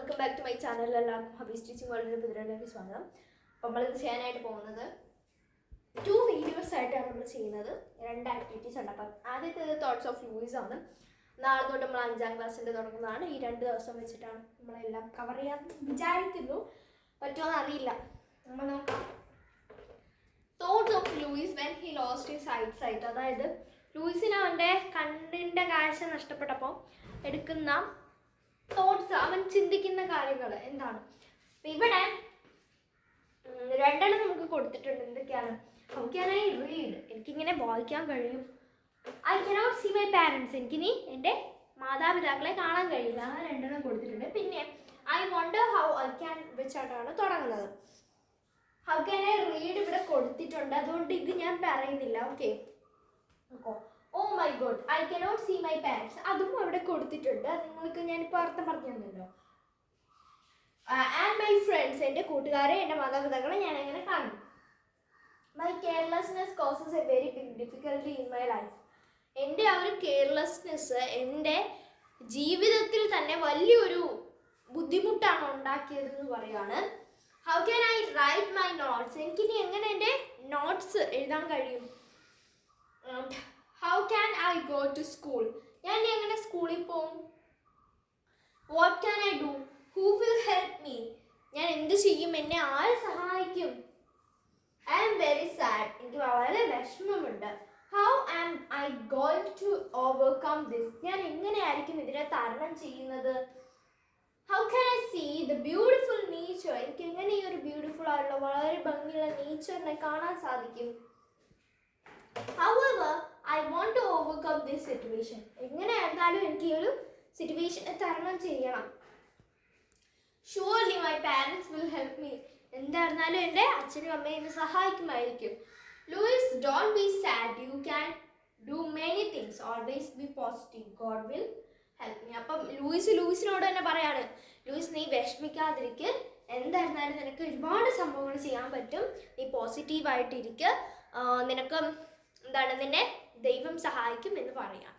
Welcome back to my channel. എല്ലാവർക്കും hobby stitching വേൾഡിൻ്റെ പുതിയതിലേക്ക് സ്വാഗതം. അപ്പോൾ നമ്മളിത് ചെയ്യാനായിട്ട് പോകുന്നത് 2 വീഡിയോസ് ആയിട്ടാണ് നമ്മൾ ചെയ്യുന്നത്. 2 ആക്ടിവിറ്റീസ് ഉണ്ട്. അപ്പം ആദ്യത്തേത് തോട്ട്സ് ഓഫ് ലൂയിസ് ആണ്. നാളെ തൊട്ട് നമ്മൾ 5ാം ക്ലാസ്സിൻ്റെ തുടങ്ങുന്നതാണ്. ഈ 2 ദിവസം വെച്ചിട്ടാണ് നമ്മളെല്ലാം കവർ ചെയ്യാൻ വിചാരിക്കുന്നു. പറ്റുമോയെന്ന് അറിയില്ല, നമ്മൾ നോക്കാം. Thoughts of Louis when he lost his sight. അതായത് ലൂയിസിന് അവൻ്റെ കണ്ണിൻ്റെ കാഴ്ച നഷ്ടപ്പെട്ടപ്പോൾ എടുക്കുന്ന തോട്ട്സ്, അവൻ ചിന്തിക്കുന്ന കാര്യങ്ങൾ എന്താണ്. അപ്പം ഇവിടെ 2 നമുക്ക് കൊടുത്തിട്ടുണ്ട്. എന്തൊക്കെയാണ്? How can I read? എനിക്കിങ്ങനെ വായിക്കാൻ കഴിയും. I cannot see my parents. എനിക്കിനി എൻ്റെ മാതാപിതാക്കളെ കാണാൻ കഴിയില്ല. ആ 2 കൊടുത്തിട്ടുണ്ട്. പിന്നെ I wonder how I can വെച്ചായിട്ടാണ് തുടങ്ങുന്നത്. ഹൗ ക്യാൻ ഐ റീഡ് ഇവിടെ കൊടുത്തിട്ടുണ്ട്, അതുകൊണ്ട് ഇത് ഞാൻ പറയുന്നില്ല. Okay. Oh my God, I cannot see my parents, അതും അവിടെ കൊടുത്തിട്ടുണ്ട്. അത് നിങ്ങൾക്ക് ഞാനിപ്പോൾ അർത്ഥം പറഞ്ഞു തന്നല്ലോ. ആൻഡ് മൈ ഫ്രണ്ട്സ്, എൻ്റെ കൂട്ടുകാരെ, എൻ്റെ മാതാപിതാക്കളെ ഞാൻ എങ്ങനെ കാണും. My carelessness causes a very big difficulty in my life. എൻ്റെ ആ ഒരു കെയർലെസ്നെസ് എൻ്റെ ജീവിതത്തിൽ തന്നെ വലിയൊരു ബുദ്ധിമുട്ടാണ് ഉണ്ടാക്കിയതെന്ന് പറയുകയാണ്. How can I write my notes? എനിക്കിനി എങ്ങനെ എൻ്റെ നോട്ട്സ് എഴുതാൻ കഴിയും. How can I go to school? ഞാൻ എങ്ങനെ സ്കൂളിൽ പോകും. What can I do? Who will help me? ഞാൻ എന്ത് ചെയ്യും? എന്നെ ആര് സഹായിക്കും? ഐ ആം വെരി സാഡ്, എനിക്ക് വളരെ വിഷമമുണ്ട്. How am I going to overcome this? ഞാൻ എങ്ങനെയായിരിക്കും ഇതിനെ തരണം ചെയ്യുന്നത്. How can I see the beautiful nature? എനിക്ക് എങ്ങനെ ഈ ഒരു ബ്യൂട്ടിഫുൾ ആയിട്ടുള്ള വളരെ ഭംഗിയുള്ള നേച്ചറിനെ കാണാൻ സാധിക്കും. However, I want to overcome this situation. എങ്ങനെയായിരുന്നാലും എനിക്ക് ഈ ഒരു സിറ്റുവേഷനെ തരണം ചെയ്യണം. Surely my parents will help me. എന്തായിരുന്നാലും എൻ്റെ അച്ഛനും അമ്മയും എന്നെ സഹായിക്കുമായിരിക്കും. Louis, don't be sad. You can do many things. Always be positive. God will help me. അപ്പം ലൂയിസിനോട് തന്നെ പറയാണ്, ലൂയിസ്, നീ വിഷമിക്കാതിരിക്കുക. എന്തായിരുന്നാലും നിനക്ക് ഒരുപാട് സംഭവങ്ങൾ ചെയ്യാൻ പറ്റും. നീ പോസിറ്റീവായിട്ടിരിക്കുക. നിനക്ക് നിന്നെ ദൈവം സഹായിക്കും എന്ന് പറയാം.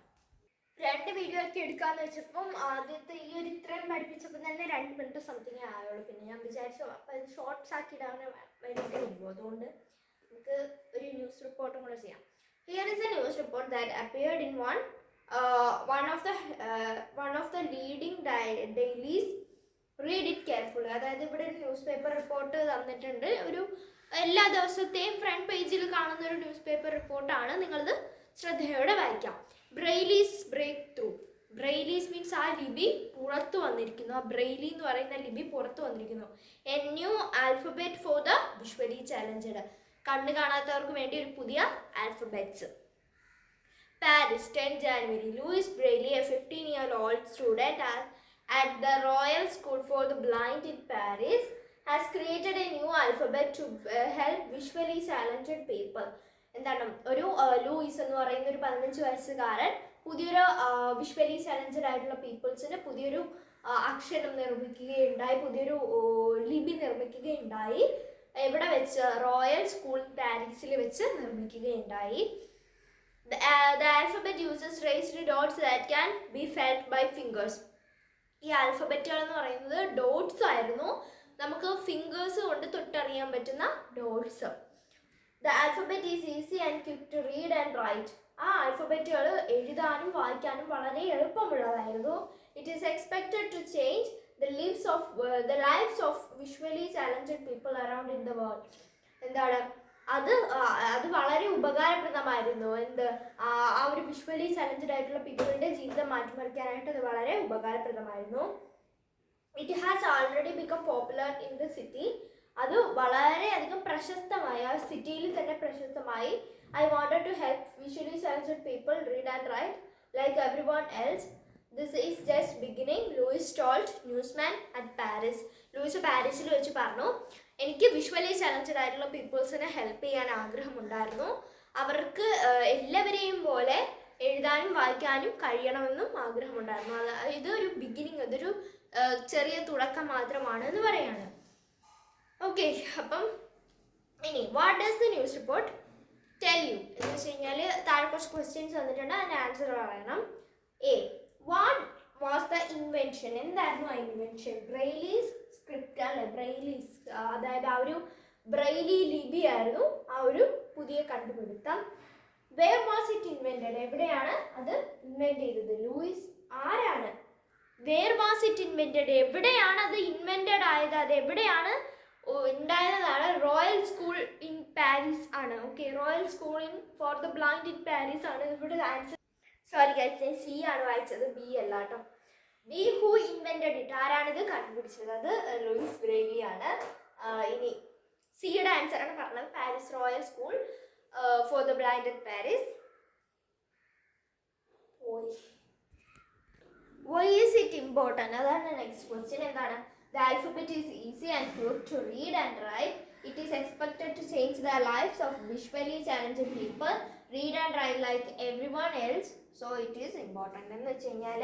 2 വീഡിയോ ഒക്കെ എടുക്കാന്ന് വെച്ചപ്പം ആദ്യത്തെ ഈ ഒരു ഇത്രയും പഠിപ്പിച്ചപ്പോൾ തന്നെ 2 മിനിറ്റ് സംതിങ് ആയുള്ളൂ. പിന്നെ ഞാൻ വിചാരിച്ചു അപ്പം ഇത് ഷോർട്ട്സ് ആക്കി ഇടാൻ വേണ്ടിയിട്ട് വരുമ്പോൾ, അതുകൊണ്ട് നമുക്ക് ഒരു ന്യൂസ് റിപ്പോർട്ടും കൂടെ ചെയ്യാം. Here is A news report that appeared in one of the leading dailies. Read it carefully. അതായത് ഇവിടെ ഒരു ന്യൂസ് പേപ്പർ റിപ്പോർട്ട് തന്നിട്ടുണ്ട്. ഒരു എല്ലാ ദിവസത്തെയും ഫ്രണ്ട് പേജിൽ കാണുന്ന ഒരു ന്യൂസ് പേപ്പർ റിപ്പോർട്ടാണ്. നിങ്ങളിത് ശ്രദ്ധയോടെ വായിക്കാം. ബ്രെയിലീസ് ബ്രേക്ക് ത്രൂ. ബ്രെയിലീസ് മീൻസ് ആ ലിപി പുറത്തു വന്നിരിക്കുന്നു. ആ ബ്രെയിലി എന്ന് പറയുന്ന ലിപി പുറത്തു വന്നിരിക്കുന്നു. A new alphabet for the visually challenged. കണ്ണ് കാണാത്തവർക്ക് വേണ്ടി ഒരു പുതിയ alphabets. Paris 10 January. Louis Braille, a 15-year-old student at the Royal School for the Blind in Paris, has created a new alphabet to help visually challenged people. എന്താണ് ഒരു Luis എന്ന് പറയുന്ന ഒരു 15 വയസ്സുകാരൻ പുതിയൊരു വിഷ്വലി ചാലഞ്ചഡ് ആയിട്ടുള്ള പീപ്പിൾസിന് പുതിയൊരു അക്ഷരം നിർമ്മിക്കുകയുണ്ടായി, പുതിയൊരു ലിപി നിർമ്മിക്കുകയുണ്ടായി. എവിടെ വെച്ച്? റോയൽ സ്കൂൾ പാരീസിൽ വെച്ച് നിർമ്മിക്കുകയുണ്ടായി. The alphabet uses raised dots that can be felt by fingers. ഈ ആൽഫബറ്റുകൾ എന്ന് പറയുന്നത് ഡോട്ട്സ് ആയിരുന്നു. നമുക്ക് ഫിംഗേഴ്സ് കൊണ്ട് തൊട്ടറിയാൻ പറ്റുന്ന dots. The alphabet is easy and quick to read and write. ആ ആൽഫബറ്റുകൾ എഴുതാനും വായിക്കാനും വളരെ എളുപ്പമുള്ളതായിരുന്നു. It is expected to change the lifes of visually challenged people around in the world. എന്താണ് അത് വളരെ ഉപകാരപ്രദമായിരുന്നു. ആ ഒരു വിഷ്വലി ചാലഞ്ചഡ് ആയിട്ടുള്ള പീപ്പിളിൻ്റെ ജീവിതം മാറ്റിമറിക്കാനായിട്ട് അത് വളരെ ഉപകാരപ്രദമായിരുന്നു. It has already become popular in the city. അത് വളരെയധികം പ്രശസ്തമായി, ആ സിറ്റിയിൽ തന്നെ പ്രശസ്തമായി. I wanted to help visually challenged people read and write like everyone else. This is just beginning, Louis told newsman at Paris. Louis പാരീസിൽ വെച്ച് പറഞ്ഞു, എനിക്ക് വിഷ്വലി ചാലഞ്ചഡ് ആയിട്ടുള്ള പീപ്പിൾസിനെ ഹെൽപ്പ് ചെയ്യാൻ ആഗ്രഹമുണ്ടായിരുന്നു. അവർക്ക് എല്ലാവരെയും പോലെ എഴുതാനും വായിക്കാനും കഴിയണമെന്നും ആഗ്രഹമുണ്ടായിരുന്നു. ഇതൊരു ബിഗിനിങ്, ഇതൊരു ചെറിയ തുടക്കം മാത്രമാണ് എന്ന് പറയാണ്. ഓക്കെ, അപ്പം ഇനി what does the news report tell you എന്ന് വെച്ച് കഴിഞ്ഞാൽ താഴെ കുറച്ച് ക്വസ്റ്റ്യൻസ് വന്നിട്ടുണ്ട്. അതിൻ്റെ ആൻസർ പറയണം. A, what was the invention. എന്തായിരുന്നു ആ ഇൻവെൻഷൻ? ബ്രെയിലീസ് സ്ക്രിപ്റ്റ് അല്ലെ, ബ്രെയിലീസ്, അതായത് ആ ഒരു ബ്രെയിലി ലിപിയായിരുന്നു ആ ഒരു പുതിയ കണ്ടുപിടുത്തം. Where was it invented? എവിടെയാണ് അത് ഇൻവെന്റ് ചെയ്തത്? ലൂയിസ്. ആരാണ്? Where was it invented? എവിടെയാണ് അത് ഇൻവെന്റഡ് ആയത്? അത് എവിടെയാണ് ഉണ്ടായതാണ്? റോയൽ സ്കൂൾ ഇൻ പാരീസ് ആണ്. Okay, royal school in for the blind in Paris ആണ് ഇവിടെ ആൻസർ. സോറി ഗൈസ്, സി ആണ് വായിച്ചത്, ബി അല്ല കേട്ടോ. B who invented it? ആരാണിത് കണ്ടുപിടിച്ചത്? അത് ലൂയിസ് ബ്രെയിലി ആണ്. ഇനി സിയുടെ ആൻസർ ആണ് പറഞ്ഞത്, Paris royal school for the blind in Paris. Why is it important? അതാണ് നെക്സ്റ്റ് ക്വസ്റ്റ്യൻ. എന്താണ്? The alphabet is easy and quick to read and write. It is expected to change the lives of visually challenged people. Read and write like everyone else. So it is important. എന്ന് വെച്ച് കഴിഞ്ഞാൽ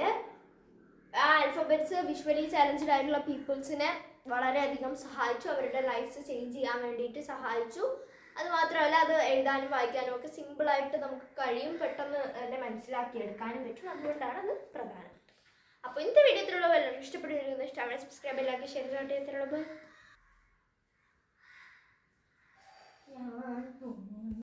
ആ alphabets visually challenged ആയിട്ടുള്ള പീപ്പിൾസിനെ വളരെയധികം സഹായിച്ചു, അവരുടെ lives change ചെയ്യാൻ വേണ്ടിയിട്ട് സഹായിച്ചു. അതുമാത്രമല്ല, അത് എഴുതാനും വായിക്കാനും ഒക്കെ സിമ്പിളായിട്ട് നമുക്ക് കഴിയും, പെട്ടെന്ന് തന്നെ മനസ്സിലാക്കിയെടുക്കാനും പറ്റും. അതുകൊണ്ടാണ് അത് പ്രധാനം. അപ്പോൾ ഇന്നത്തെ വീഡിയോ ഇത്രയുള്ള എല്ലാവർക്കും ഇഷ്ടപ്പെട്ടിരിക്കുന്നു. ഇഷ്ടമാണ് സബ്സ്ക്രൈബ് ചെയ്യാൻ, ഷെയർ ചെയ്യാൻ. ഇത്രയുള്ളത്